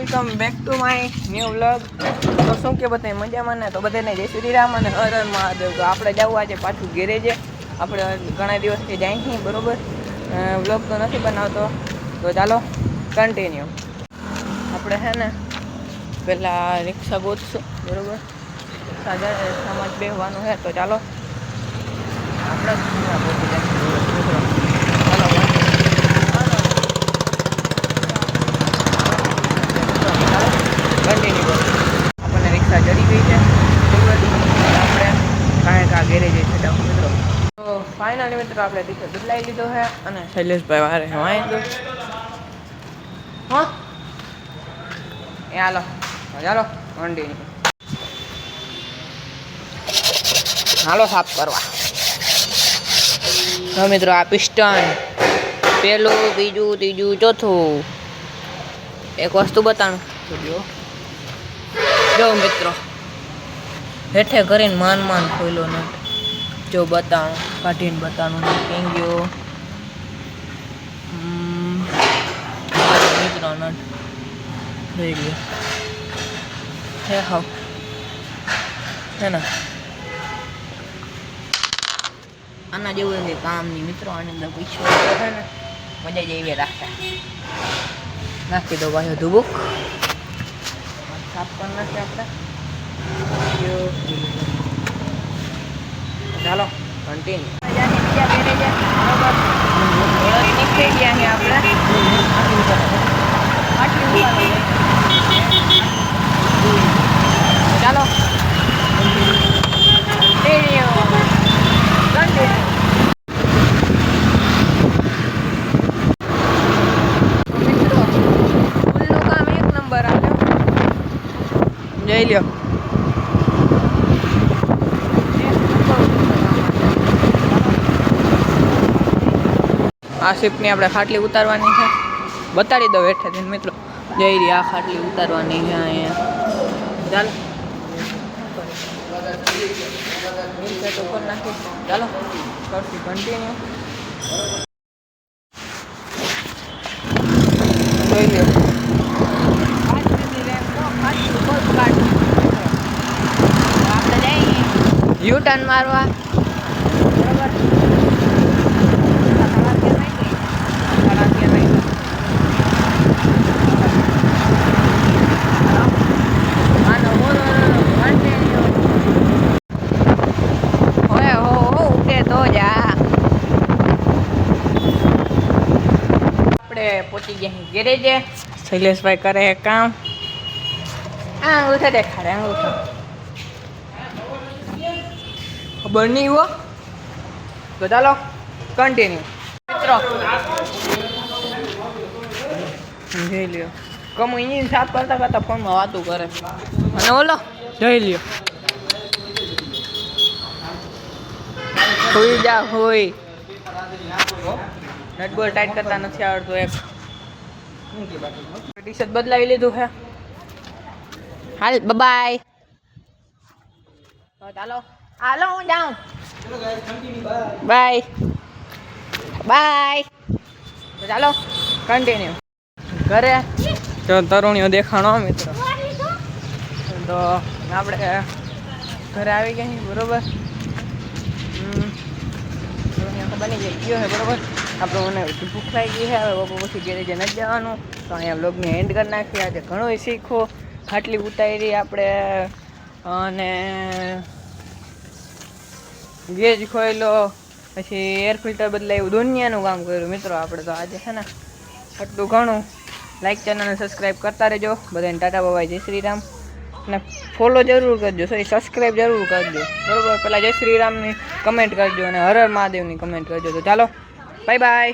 Welcome back to my new vlog. તો શું કે બધાય મજામાં ને? તો બધાને જય શ્રી રામ અને હર હર મહાદેવ. તો આપણે જવું આજે પાછું ગેરેજે. આપણે ઘણા દિવસથી જાય નહીં, બરાબર. વ્લોગ તો નથી બનાવતો, તો ચાલો કન્ટિન્યુ. આપણે છે ને પહેલાં રિક્ષા ગોતશું, બરાબર. રિક્ષામાં જ બેસવાનું છે, તો ચાલો આપણે પહોંચી જાય. કન્ટિન્યુ આપણને રિક્ષા ચડી ગઈ છે, બરાબર. આપણે કાંઈ ગેરેજ છે મિત્રો. તો ફાઇનલી મિત્રો આપણે રિક્ષા બદલાવી લીધો છે અને શૈલેષભાઈ વારે વાંચી હા એ હાલો ચાલો કન્ટિન્યુ. હાલો સાફ કરવા. તો મિત્રો આ પિસ્ટન પેલું, બીજું, ત્રીજું, ચોથું. એક વસ્તુ બતાવું જો મિત્રો, હેઠે કરીને માન ખોલ્યો ને જો બતાવું, કાઢીને બતાવું કેમ ગયો મિત્રો નટ જોઈ ગયો હે હાવ હે ને આના જેવું છે કામ નહીં મિત્રો. આની અંદર પૈસો છે ને મજા જ એવી રાખતા. નાખી દો ભાઈ ધુબુક સાફ કરી નાખીએ આપણે. ચાલો કન્ટિન્યુ. બીજા ગેરેજ બરાબર નીકળી ગયા છે આપણે. ચાલો જઈ લ્યો. આ શિપની આપણે ખાટલી ઉતારવાની છે, બતાડી દો હેઠેથી મિત્રો. જઈ રહી આ ખાટલી ઉતારવાની છે અહીંયા. ચાલો ઉપર નાખી. ચાલો કરશું કન્ટિન્યુ. જોઈ લ્યો આપણે જઈએ યુ ટર્ન મારવા, બરાબર. આપણે પહોંચી ગયા ગેરેજે. શૈલેષભાઈ કરે કામ. આ અંગૂઠે દેખાડે, અંગૂઠો ખબર નહીં હો. તો ચાલો કન્ટિન્યુ મિત્રો. જોઈ લ્યો કમુ ઇન્જિન સાફ કરતા કરતા ફોનમાં વાતું કરે અને ઓલો જોઈ લ્યો હોઈ જા હોય. નટબોલ ટાઈટ કરતા નથી આવડતું. એક ટી શર્ટ બદલાવી લીધું છે. હાલ બાય. તો ચાલો હાલો હું જાઉં. Bye bye. તો ચાલો કન્ટિન્યુ. ઘરે જો તરુણીઓ દેખાણો મિત્રો. તો આપણે ઘરે આવી ગયા બરોબર. બની જાય ગયો છે બરોબર. આપણે મને ભૂખ લાગી ગઈ છે. હવે બપોર પછી ગેરેજે નથી જવાનું, તો અહીંયા બ્લોગને એન્ડ કરી નાખીએ. આજે ઘણું શીખો. ખાટલી ઉતારી આપણે અને ગેજ ખોયેલો, પછી એર ફિલ્ટર બદલાયું, દુનિયાનું કામ કર્યું મિત્રો આપણે. તો આજે છે ને આટલું ઘણું. લાઈક ચેનલને સબસ્ક્રાઈબ કરતા રહેજો. બધાને ટાટા બાય, જય શ્રી રામ. અને ફોલો જરૂર કરજો, સોરી સબસ્ક્રાઈબ જરૂર કરજો, બરાબર. પહેલાં જય શ્રી રામની કમેન્ટ કરજો અને હર હર મહાદેવની કમેન્ટ કરજો. તો ચાલો બાય બાય.